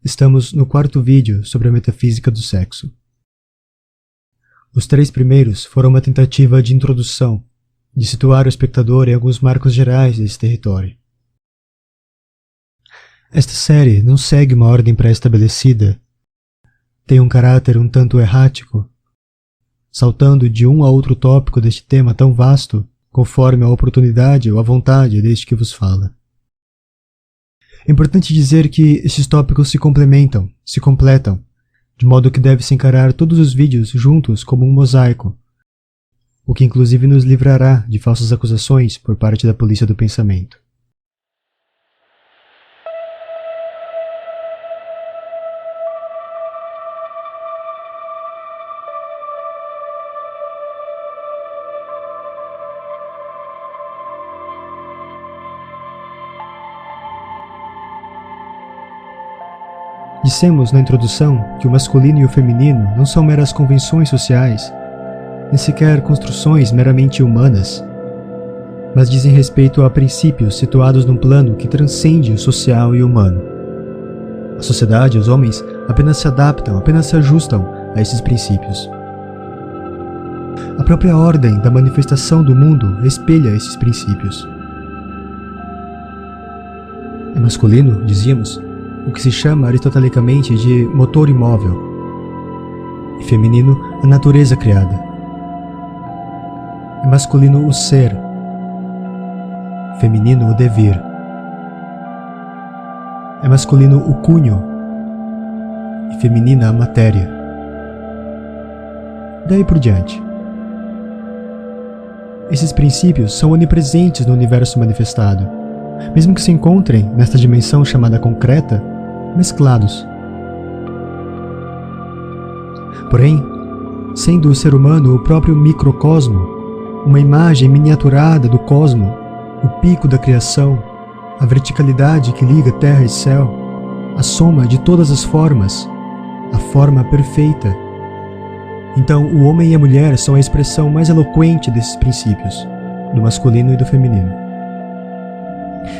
Estamos no quarto vídeo sobre a metafísica do sexo. Os 3 primeiros foram uma tentativa de introdução, de situar o espectador em alguns marcos gerais desse território. Esta série não segue uma ordem pré-estabelecida, tem um caráter um tanto errático, saltando de um a outro tópico deste tema tão vasto, conforme a oportunidade ou a vontade deste que vos fala. É importante dizer que esses tópicos se complementam, se completam, de modo que deve-se encarar todos os vídeos juntos como um mosaico, o que inclusive nos livrará de falsas acusações por parte da polícia do pensamento. Dissemos na introdução que o masculino e o feminino não são meras convenções sociais, nem sequer construções meramente humanas, mas dizem respeito a princípios situados num plano que transcende o social e o humano. A sociedade e os homens apenas se adaptam, apenas se ajustam a esses princípios. A própria ordem da manifestação do mundo espelha esses princípios. É masculino, dizíamos, o que se chama aristotelicamente de motor imóvel, e feminino a natureza criada. É masculino o ser, feminino o devir. É masculino o cunho, e feminina a matéria. Daí por diante. Esses princípios são onipresentes no universo manifestado, mesmo que se encontrem nesta dimensão chamada concreta, mesclados. Porém, sendo o ser humano o próprio microcosmo, uma imagem miniaturada do cosmo, o pico da criação, a verticalidade que liga terra e céu, a soma de todas as formas, a forma perfeita, então o homem e a mulher são a expressão mais eloquente desses princípios, do masculino e do feminino.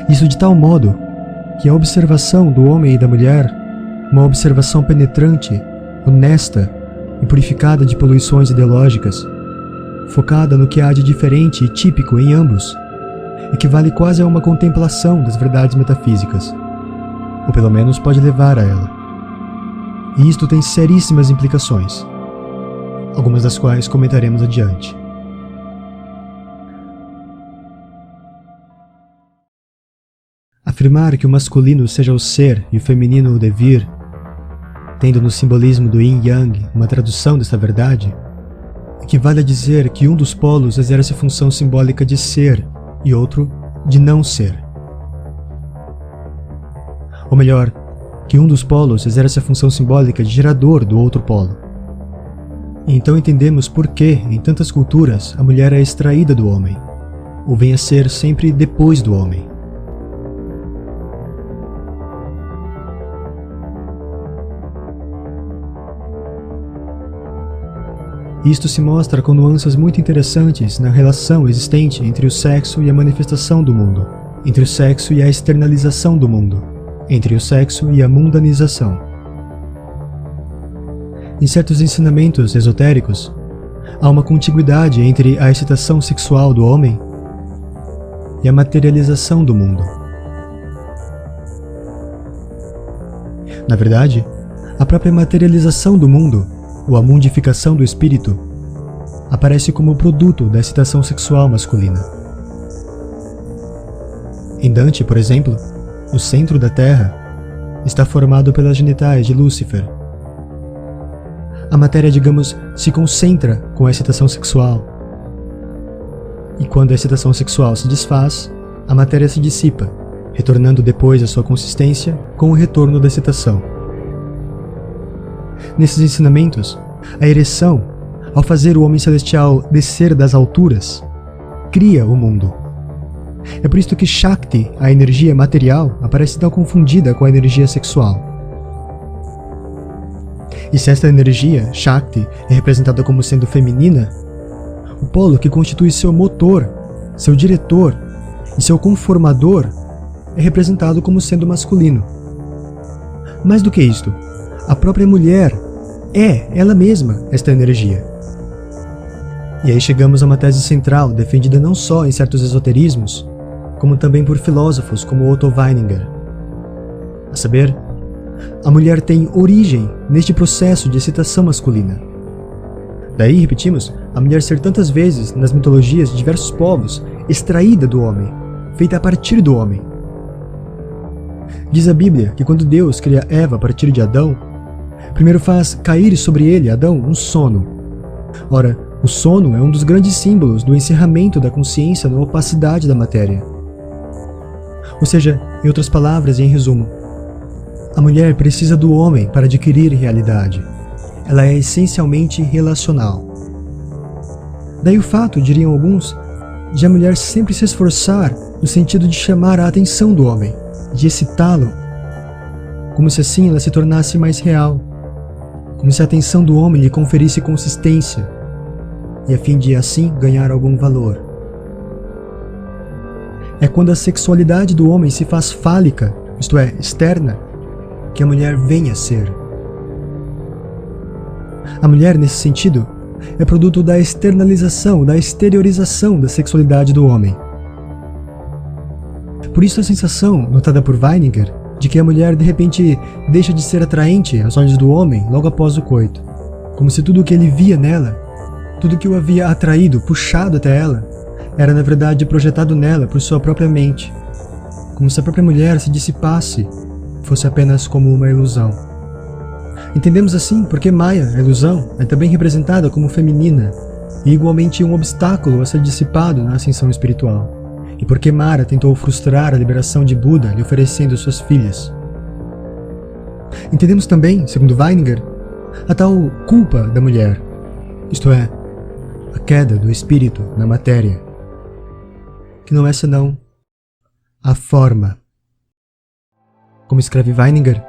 Isso de tal modo que a observação do homem e da mulher, uma observação penetrante, honesta e purificada de poluições ideológicas, focada no que há de diferente e típico em ambos, equivale quase a uma contemplação das verdades metafísicas, ou pelo menos pode levar a ela. E isto tem seríssimas implicações, algumas das quais comentaremos adiante. Afirmar que o masculino seja o ser e o feminino o devir, tendo no simbolismo do yin-yang uma tradução dessa verdade, equivale a dizer que um dos polos exerce a função simbólica de ser e outro de não ser. Ou melhor, que um dos polos exerce a função simbólica de gerador do outro polo. E então entendemos por que, em tantas culturas, a mulher é extraída do homem, ou vem a ser sempre depois do homem. Isto se mostra com nuances muito interessantes na relação existente entre o sexo e a manifestação do mundo, entre o sexo e a externalização do mundo, entre o sexo e a mundanização. Em certos ensinamentos esotéricos, há uma contiguidade entre a excitação sexual do homem e a materialização do mundo. Na verdade, a própria materialização do mundo, ou a mundificação do espírito, aparece como produto da excitação sexual masculina. Em Dante, por exemplo, o centro da Terra está formado pelas genitais de Lúcifer. A matéria, digamos, se concentra com a excitação sexual. E quando a excitação sexual se desfaz, a matéria se dissipa, retornando depois à sua consistência com o retorno da excitação. Nesses ensinamentos, a ereção, ao fazer o homem celestial descer das alturas, cria o mundo. É por isso que Shakti, a energia material, aparece tão confundida com a energia sexual. E se esta energia, Shakti, é representada como sendo feminina, o polo que constitui seu motor, seu diretor e seu conformador é representado como sendo masculino. Mais do que isto, a própria mulher é, ela mesma, esta energia. E aí chegamos a uma tese central, defendida não só em certos esoterismos, como também por filósofos como Otto Weininger. A saber, a mulher tem origem neste processo de excitação masculina. Daí, repetimos, a mulher ser tantas vezes, nas mitologias de diversos povos, extraída do homem, feita a partir do homem. Diz a Bíblia que quando Deus cria Eva a partir de Adão, primeiro faz cair sobre ele, Adão, um sono. Ora, o sono é um dos grandes símbolos do encerramento da consciência na opacidade da matéria. Ou seja, em outras palavras e em resumo, a mulher precisa do homem para adquirir realidade. Ela é essencialmente relacional. Daí o fato, diriam alguns, de a mulher sempre se esforçar no sentido de chamar a atenção do homem, de excitá-lo, como se assim ela se tornasse mais real, como se a atenção do homem lhe conferisse consistência, e a fim de assim ganhar algum valor. É quando a sexualidade do homem se faz fálica, isto é, externa, que a mulher vem a ser. A mulher, nesse sentido, é produto da externalização, da exteriorização da sexualidade do homem. Por isso a sensação, notada por Weininger, de que a mulher de repente deixa de ser atraente aos olhos do homem logo após o coito, como se tudo o que ele via nela, tudo que o havia atraído, puxado até ela, era na verdade projetado nela por sua própria mente, como se a própria mulher se dissipasse, fosse apenas como uma ilusão. Entendemos assim porque Maya, a ilusão, é também representada como feminina e igualmente um obstáculo a ser dissipado na ascensão espiritual, e porque Mara tentou frustrar a liberação de Buda lhe oferecendo suas filhas. Entendemos também, segundo Weininger, a tal culpa da mulher, isto é, a queda do espírito na matéria, que não é senão a forma. Como escreve Weininger,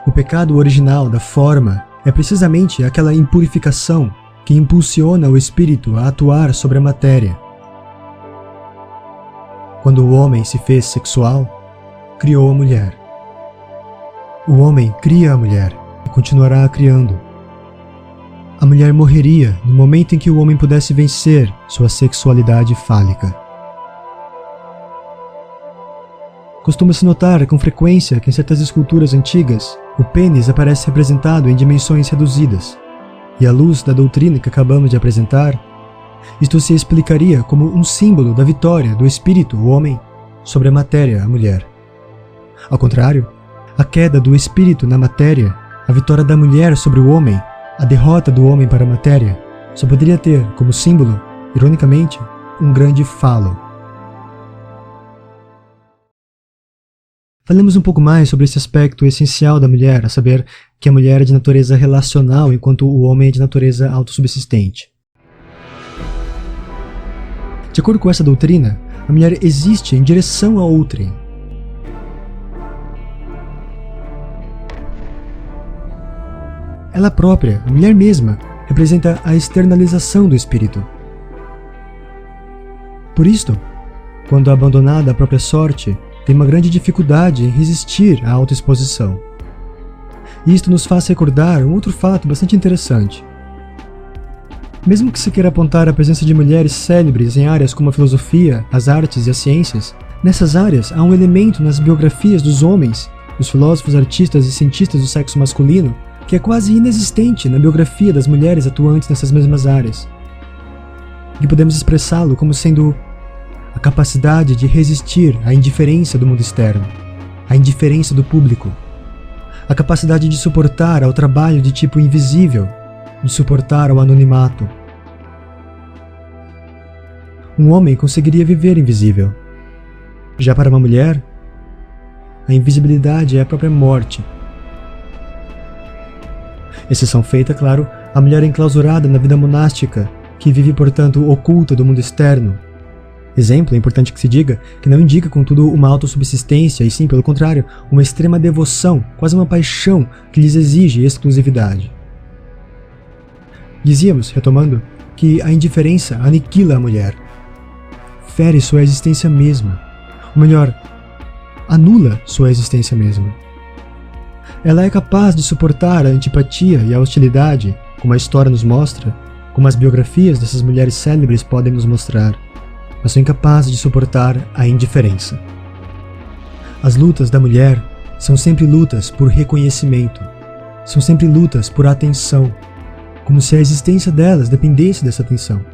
o pecado original da forma é precisamente aquela impurificação que impulsiona o espírito a atuar sobre a matéria. Quando o homem se fez sexual, criou a mulher. O homem cria a mulher e continuará a criando. A mulher morreria no momento em que o homem pudesse vencer sua sexualidade fálica. Costuma-se notar com frequência que em certas esculturas antigas, o pênis aparece representado em dimensões reduzidas, e à luz da doutrina que acabamos de apresentar, isto se explicaria como um símbolo da vitória do espírito, o homem, sobre a matéria, a mulher. Ao contrário, a queda do espírito na matéria, a vitória da mulher sobre o homem, a derrota do homem para a matéria, só poderia ter como símbolo, ironicamente, um grande falo. Falemos um pouco mais sobre esse aspecto essencial da mulher, a saber que a mulher é de natureza relacional, enquanto o homem é de natureza autossubsistente. De acordo com essa doutrina, a mulher existe em direção a outrem. Ela própria, a mulher mesma, representa a externalização do espírito. Por isto, quando abandonada à própria sorte, tem uma grande dificuldade em resistir à autoexposição. E isto nos faz recordar um outro fato bastante interessante. Mesmo que se queira apontar a presença de mulheres célebres em áreas como a filosofia, as artes e as ciências, nessas áreas há um elemento nas biografias dos homens, dos filósofos, artistas e cientistas do sexo masculino, que é quase inexistente na biografia das mulheres atuantes nessas mesmas áreas. E podemos expressá-lo como sendo a capacidade de resistir à indiferença do mundo externo, à indiferença do público, a capacidade de suportar ao trabalho de tipo invisível, de suportar ao anonimato. Um homem conseguiria viver invisível. Já para uma mulher, a invisibilidade é a própria morte. Exceção feita, claro, a mulher enclausurada na vida monástica, que vive, portanto, oculta do mundo externo. Exemplo, é importante que se diga, que não indica, contudo, uma autossubsistência, e sim, pelo contrário, uma extrema devoção, quase uma paixão que lhes exige exclusividade. Dizíamos, retomando, que a indiferença aniquila a mulher, fere sua existência mesma, ou melhor, anula sua existência mesma. Ela é capaz de suportar a antipatia e a hostilidade, como a história nos mostra, como as biografias dessas mulheres célebres podem nos mostrar, mas são incapazes de suportar a indiferença. As lutas da mulher são sempre lutas por reconhecimento, são sempre lutas por atenção, como se a existência delas dependesse dessa atenção.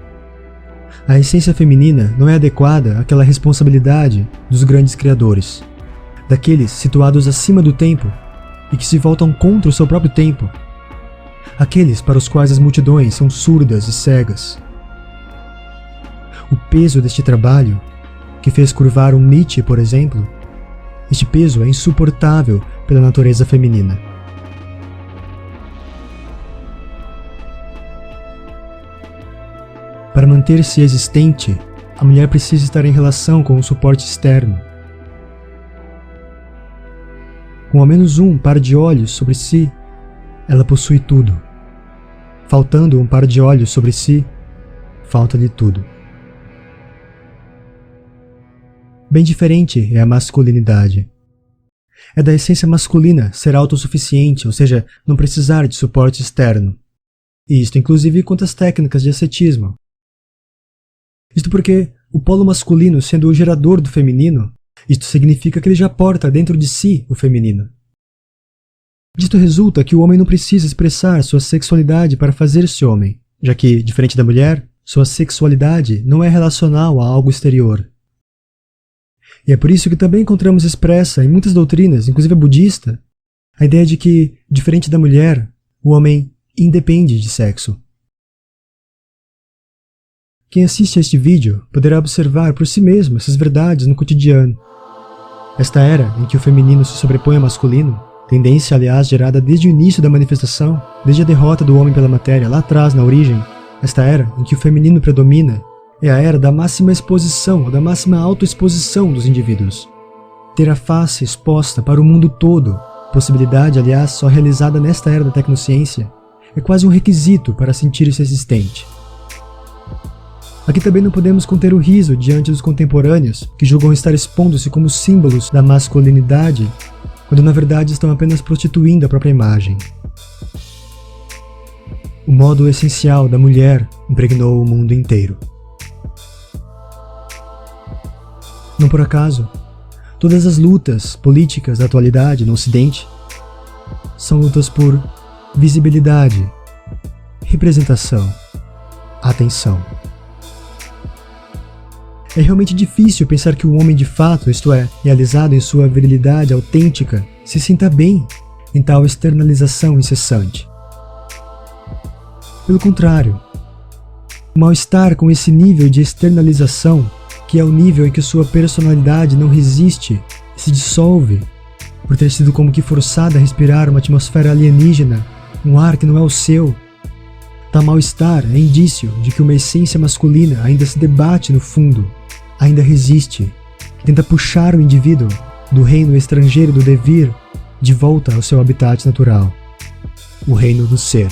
A essência feminina não é adequada àquela responsabilidade dos grandes criadores, daqueles situados acima do tempo e que se voltam contra o seu próprio tempo, aqueles para os quais as multidões são surdas e cegas. O peso deste trabalho, que fez curvar um Nietzsche, por exemplo, este peso é insuportável pela natureza feminina. Para manter-se existente, a mulher precisa estar em relação com um suporte externo. Com ao menos um par de olhos sobre si, ela possui tudo. Faltando um par de olhos sobre si, falta-lhe tudo. Bem diferente é a masculinidade. É da essência masculina ser autossuficiente, ou seja, não precisar de suporte externo. E isto inclusive quanto às técnicas de ascetismo. Isto porque o polo masculino sendo o gerador do feminino, isto significa que ele já porta dentro de si o feminino. Disto resulta que o homem não precisa expressar sua sexualidade para fazer-se homem, já que, diferente da mulher, sua sexualidade não é relacional a algo exterior. E é por isso que também encontramos expressa em muitas doutrinas, inclusive a budista, a ideia de que, diferente da mulher, o homem independe de sexo. Quem assiste a este vídeo poderá observar por si mesmo essas verdades no cotidiano. Esta era em que o feminino se sobrepõe ao masculino, tendência aliás gerada desde o início da manifestação, desde a derrota do homem pela matéria lá atrás na origem, esta era em que o feminino predomina, é a era da máxima exposição ou da máxima autoexposição dos indivíduos. Ter a face exposta para o mundo todo, possibilidade aliás só realizada nesta era da tecnociência, é quase um requisito para sentir-se existente. Aqui também não podemos conter o riso diante dos contemporâneos que julgam estar expondo-se como símbolos da masculinidade, quando na verdade estão apenas prostituindo a própria imagem. O modo essencial da mulher impregnou o mundo inteiro. Não por acaso, todas as lutas políticas da atualidade no Ocidente são lutas por visibilidade, representação, atenção. É realmente difícil pensar que o homem de fato, isto é, realizado em sua virilidade autêntica, se sinta bem em tal externalização incessante. Pelo contrário, o mal-estar com esse nível de externalização, que é o nível em que sua personalidade não resiste e se dissolve, por ter sido como que forçada a respirar uma atmosfera alienígena, um ar que não é o seu, tal mal-estar é indício de que uma essência masculina ainda se debate no fundo, ainda resiste, tenta puxar o indivíduo do reino estrangeiro do devir de volta ao seu habitat natural, o reino do ser.